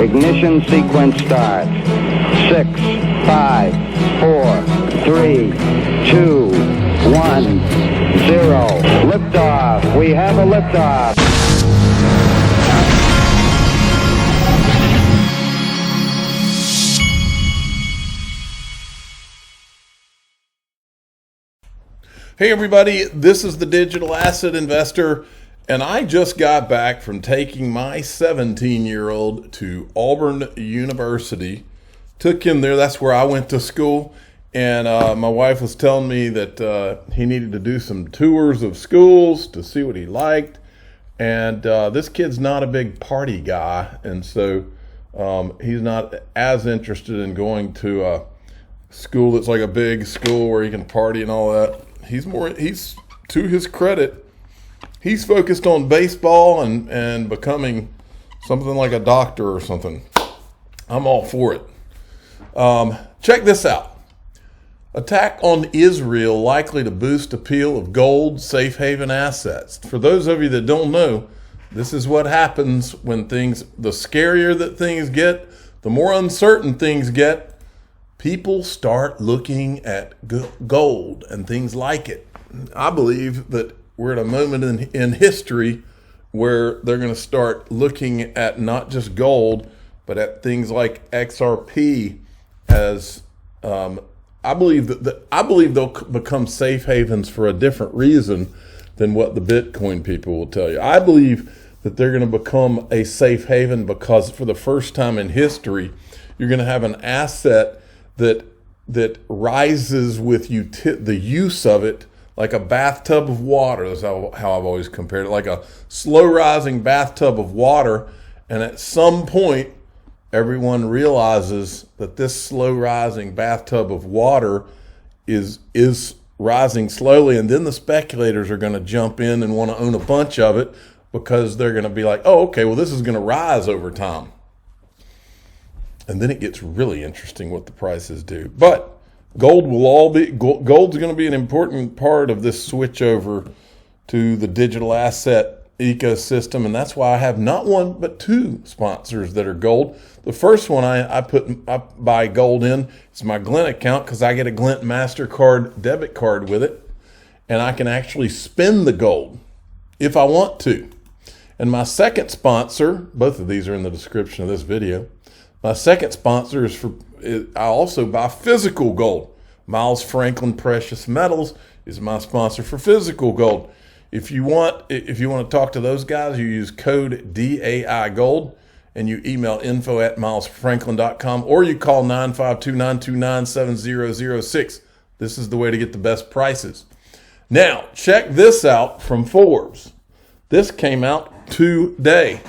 Ignition sequence starts. 6, 5, 4, 3, 2, 1, 0. Liftoff. We have a liftoff. Hey everybody, this is the Digital Asset Investor, and I just got back from taking my 17-year-old to Auburn University. Took him there, that's where I went to school, and my wife was telling me that he needed to do some tours of schools to see what he liked, and this kid's not a big party guy, and so he's not as interested in going to a school that's like a big school where he can party and all that. He's to his credit, he's focused on baseball and becoming something like a doctor or something. I'm all for it. Check this out. Attack on Israel likely to boost appeal of gold safe haven assets. For those of you that don't know, this is what happens when the scarier that things get, the more uncertain things get, people start looking at gold and things like it. I believe that we're at a moment in history where they're going to start looking at not just gold, but at things like XRP as I believe they'll become safe havens for a different reason than what the Bitcoin people will tell you. I believe that they're going to become a safe haven because for the first time in history, you're going to have an asset that rises with the use of it like a bathtub of water. That's how I've always compared it, like a slow rising bathtub of water. And at some point, everyone realizes that this slow rising bathtub of water is rising slowly. And then the speculators are going to jump in and want to own a bunch of it because they're going to be like, oh, okay, well, this is going to rise over time. And then it gets really interesting what the prices do. But gold's going to be an important part of this switch over to the digital asset ecosystem. And that's why I have not one, but two sponsors that are gold. The first one I buy gold in is my Glint account because I get a Glint MasterCard debit card with it. And I can actually spend the gold if I want to. And my second sponsor, both of these are in the description of this video. My second sponsor I also buy physical gold. Miles Franklin Precious Metals is my sponsor for physical gold. If you want to talk to those guys, you use code DAI Gold and you email info@milesfranklin.com or you call 952-929-7006. This is the way to get the best prices. Now, check this out from Forbes. This came out today.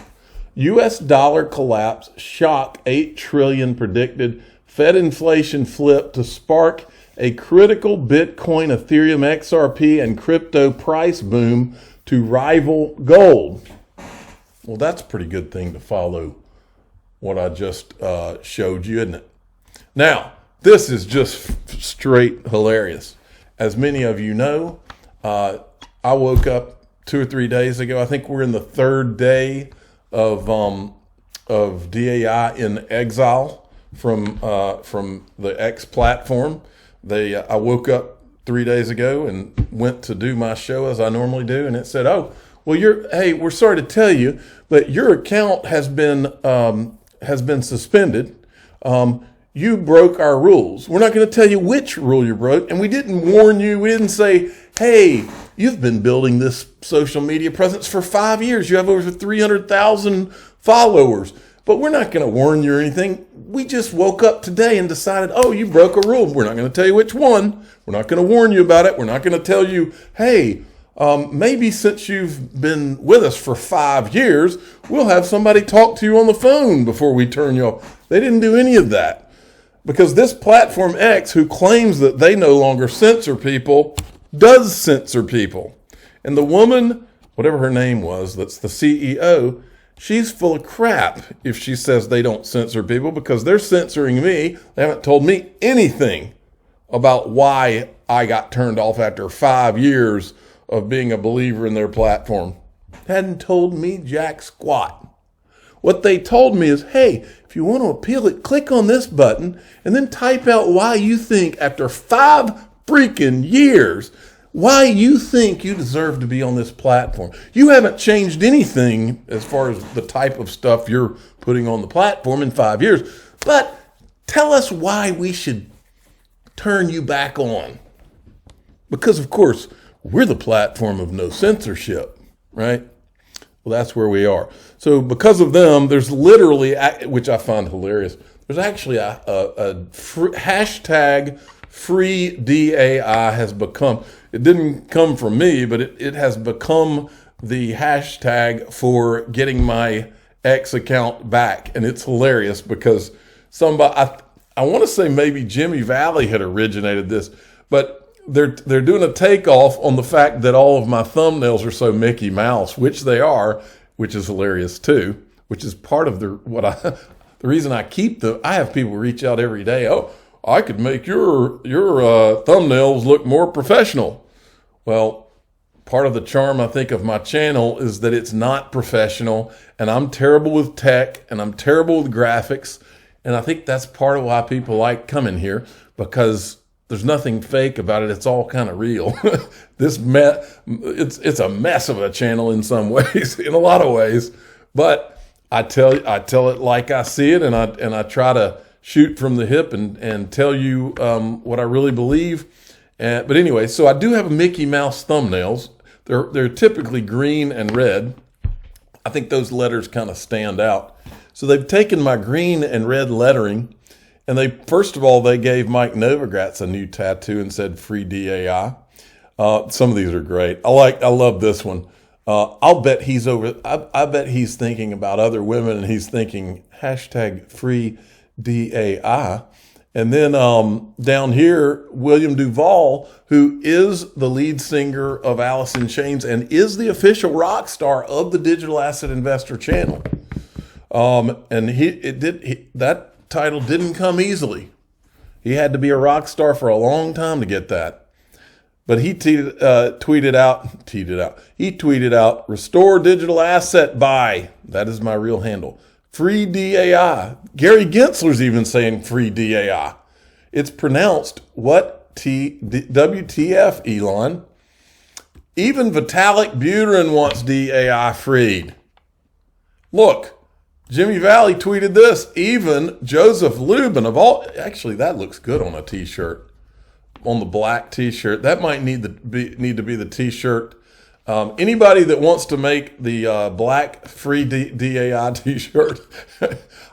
U.S. dollar collapse, shock, 8 trillion predicted. Fed inflation flip to spark a critical Bitcoin, Ethereum, XRP, and crypto price boom to rival gold. Well, that's a pretty good thing to follow what I just showed you, isn't it? Now, this is just straight hilarious. As many of you know, I woke up 2 or 3 days ago. I think we're in the third day of DAI in exile from the X platform. I woke up 3 days ago and went to do my show as I normally do, and it said, "Oh, well, we're sorry to tell you, but your account has been suspended. You broke our rules. We're not going to tell you which rule you broke, and we didn't warn you. We didn't say, hey, you've been building this social media presence for 5 years. You have over 300,000 followers, but we're not going to warn you or anything. We just woke up today and decided, oh, you broke a rule. We're not going to tell you which one. We're not going to warn you about it. We're not going to tell you, hey, maybe since you've been with us for 5 years, we'll have somebody talk to you on the phone before we turn you off." They didn't do any of that because this platform X, who claims that they no longer censor people, does censor people. And the woman, whatever her name was, that's the CEO, she's full of crap if she says they don't censor people because they're censoring me. They haven't told me anything about why I got turned off after 5 years of being a believer in their platform. Hadn't told me jack squat. What they told me is, hey, if you want to appeal it, click on this button and then type out why you think after 5 freaking years, why you think you deserve to be on this platform. You haven't changed anything as far as the type of stuff you're putting on the platform in 5 years, but tell us why we should turn you back on. Because, of course, we're the platform of no censorship, right? Well, that's where we are. So because of them, there's literally, which I find hilarious, there's actually a hashtag free DAI has become, it didn't come from me, but it has become the hashtag for getting my X account back. And it's hilarious because somebody, I want to say maybe Jimmy Valley had originated this, but they're doing a takeoff on the fact that all of my thumbnails are so Mickey Mouse, which they are, which is hilarious too, which is part of the reason I keep I have people reach out every day. Oh, I could make your thumbnails look more professional. Well, part of the charm, I think, of my channel is that it's not professional, and I'm terrible with tech, and I'm terrible with graphics, and I think that's part of why people like coming here, because there's nothing fake about it. It's all kind of real. It's a mess of a channel in some ways, in a lot of ways, but I tell it like I see it, and I try to shoot from the hip and tell you what I really believe. But anyway, so I do have Mickey Mouse thumbnails. They're typically green and red. I think those letters kind of stand out. So they've taken my green and red lettering, and first of all, they gave Mike Novogratz a new tattoo and said free DAI. Some of these are great. I love this one. I'll bet I bet he's thinking about other women, and he's thinking hashtag free DAI. And then down here, William Duvall, who is the lead singer of Alice in Chains and is the official rock star of the Digital Asset Investor channel. And that title didn't come easily. He had to be a rock star for a long time to get that. But he tweeted out, restore digital asset buy. That is my real handle. Free DAI. Gary Gensler's even saying free DAI. It's pronounced what? WTF, Elon. Even Vitalik Buterin wants DAI freed. Look, Jimmy Valley tweeted this. Even Joseph Lubin of all, actually that looks good on a t-shirt, on the black t-shirt. That might need to be the t-shirt. Anybody that wants to make the black free DAI t-shirt,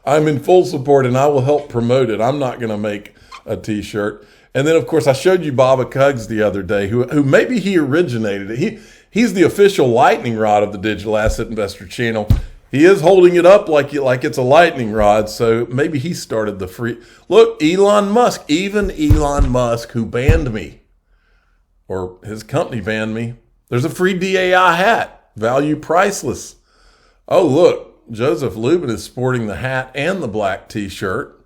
I'm in full support, and I will help promote it. I'm not going to make a t-shirt. And then, of course, I showed you Baba Cugs the other day, who maybe he originated it. He's the official lightning rod of the Digital Asset Investor channel. He is holding it up like it's a lightning rod, so maybe he started the free. Look, Elon Musk, even Elon Musk, who banned me, or his company banned me. There's a free DAI hat, value priceless. Oh, look, Joseph Lubin is sporting the hat and the black t-shirt.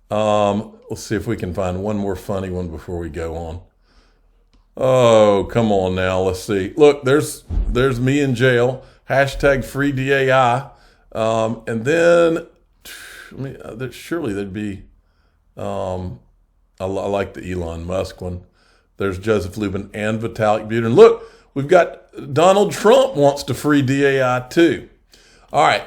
Let's see if we can find one more funny one before we go on. Oh, come on now. Let's see. Look, there's me in jail. Hashtag free DAI. And then, surely there'd be, I like the Elon Musk one. There's Joseph Lubin and Vitalik Buterin. Look, we've got Donald Trump wants to free DAI too. All right,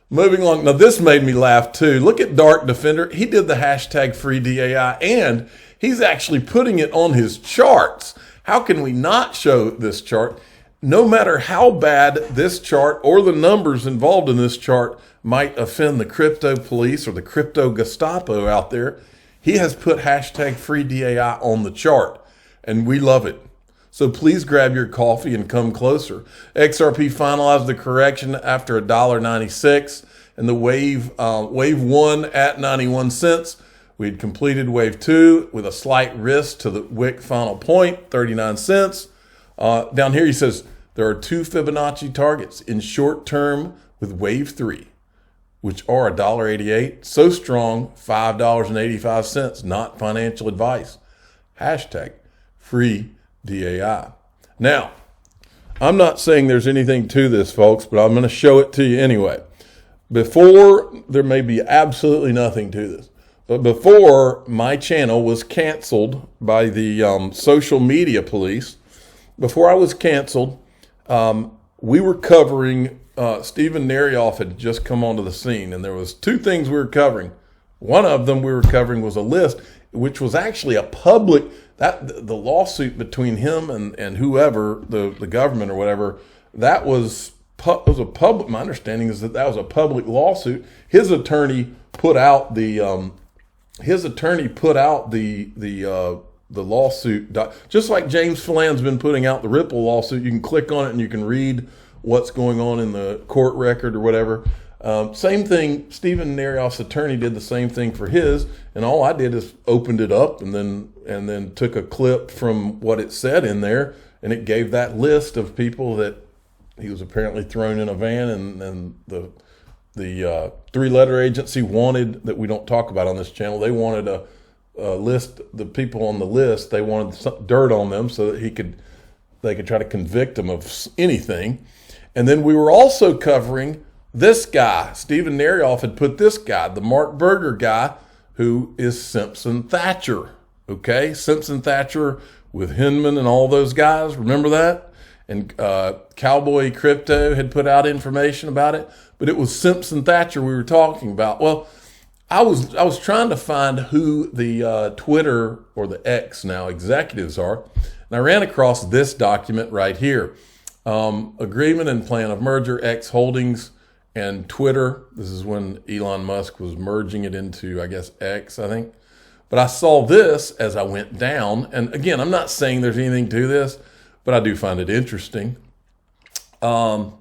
moving along. Now this made me laugh too. Look at Dark Defender. He did the hashtag free DAI, and he's actually putting it on his charts. How can we not show this chart? No matter how bad this chart or the numbers involved in this chart might offend the crypto police or the crypto Gestapo out there, he has put hashtag free DAI on the chart, and we love it. So please grab your coffee and come closer. XRP finalized the correction after $1.96, and the wave 1 at 91 cents. We had completed wave 2 with a slight risk to the wick final point, 39 cents. Down here he says there are 2 Fibonacci targets in short term with wave 3, which are $1.88. So strong, $5.85, not financial advice. Hashtag free DAI. Now, I'm not saying there's anything to this, folks, but I'm going to show it to you anyway. before, there may be absolutely nothing to this, but before my channel was canceled by the social media police, before I was canceled, we were covering, Stephen Narioff had just come onto the scene, and there was two things we were covering. One of them we were covering was a list, which was actually a public, the lawsuit between him and whoever, the government or whatever, that was a public, my understanding is that was a public lawsuit. His attorney put out the lawsuit, just like James Filan's been putting out the Ripple lawsuit. You can click on it and you can read what's going on in the court record or whatever. Same thing, Stephen Narioff's attorney did the same thing for his, and all I did is opened it up and then took a clip from what it said in there, and it gave that list of people that he was apparently thrown in a van, and the three-letter agency wanted, that we don't talk about on this channel, they wanted a list, the people on the list, they wanted some dirt on them so that they could try to convict him of anything. And then we were also covering this guy. Stephen Narioff had put this guy, the Mark Berger guy, who is Simpson Thatcher. Okay, Simpson Thatcher with Hinman and all those guys. Remember that? And Cowboy Crypto had put out information about it, but it was Simpson Thatcher we were talking about. Well, I was trying to find who the Twitter, or the X now, executives are, and I ran across this document right here. Agreement and plan of merger, X Holdings and Twitter. This is when Elon Musk was merging it into, I guess, X, I think. But I saw this as I went down, and again, I'm not saying there's anything to this, but I do find it interesting. When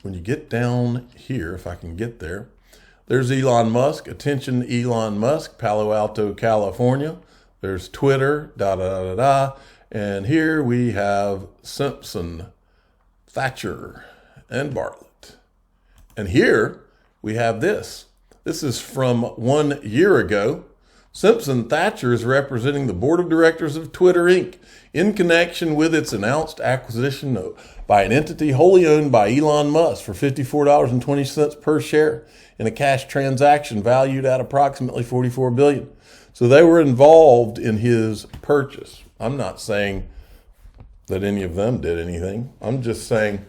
you get down here, if I can get there, there's Elon Musk. Attention, Elon Musk, Palo Alto, California. There's Twitter, and here we have Simpson, Thatcher, and Bartlett. And here we have this. This is from 1 year ago. Simpson Thatcher is representing the board of directors of Twitter, Inc. in connection with its announced acquisition by an entity wholly owned by Elon Musk for $54.20 per share in a cash transaction valued at approximately $44 billion. So they were involved in his purchase. I'm not saying that any of them did anything. I'm just saying,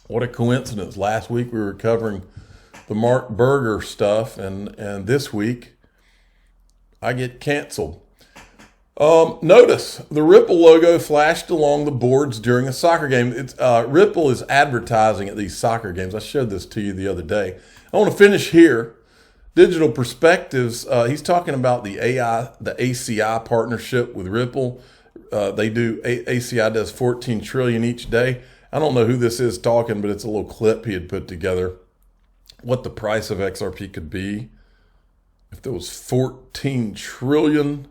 what a coincidence. Last week we were covering the Mark Berger stuff, and this week I get canceled. Notice the Ripple logo flashed along the boards during a soccer game. Ripple is advertising at these soccer games. I showed this to you the other day. I want to finish here. Digital Perspectives, he's talking about the ACI partnership with Ripple. ACI does 14 trillion each day. I don't know who this is talking, but it's a little clip he had put together. What the price of XRP could be if there was 14 trillion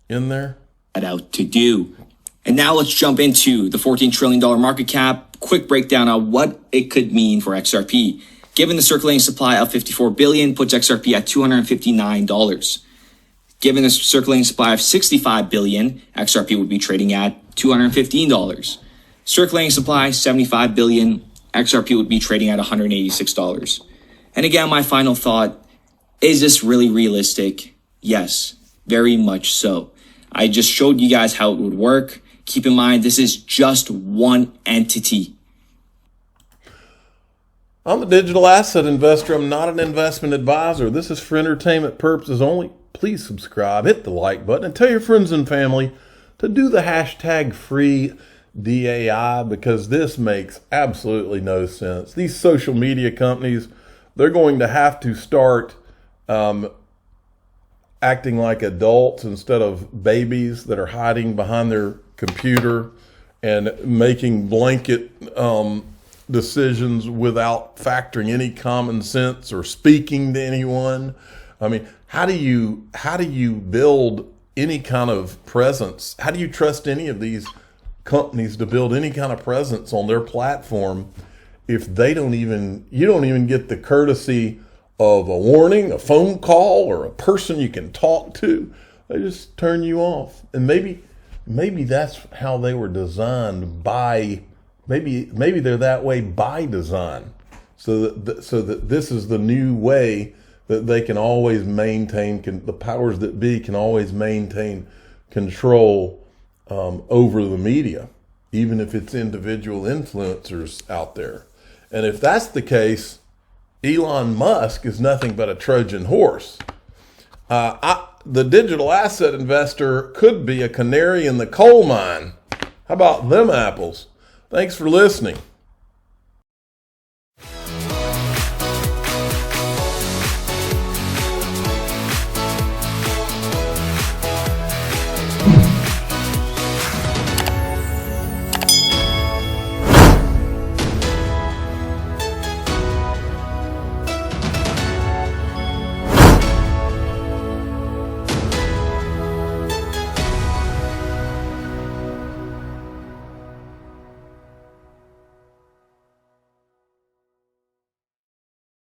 in there. Out to do. And now let's jump into the $14 trillion market cap. Quick breakdown on what it could mean for XRP. Given the circulating supply of 54 billion puts XRP at $259. Given the circulating supply of 65 billion, XRP would be trading at $215. Circulating supply 75 billion, XRP would be trading at $186. And again, my final thought, is this really realistic? Yes, very much so. I just showed you guys how it would work. Keep in mind, this is just one entity. I'm a digital asset investor. I'm not an investment advisor. This is for entertainment purposes only. Please subscribe, hit the like button, and tell your friends and family to do the hashtag free DAI, because this makes absolutely no sense. These social media companies, they're going to have to start acting like adults instead of babies that are hiding behind their computer and making blanket decisions without factoring any common sense or speaking to anyone. I mean, how do you build any kind of presence? How do you trust any of these companies to build any kind of presence on their platform if you don't even get the courtesy of a warning, a phone call, or a person you can talk to? They just turn you off. And maybe that's how they were designed by, maybe they're that way by design. so that this is the new way that they can always maintain, the powers that be can always maintain control over the media, even if it's individual influencers out there. And if that's the case, Elon Musk is nothing but a Trojan horse. The digital asset investor could be a canary in the coal mine. How about them apples? Thanks for listening.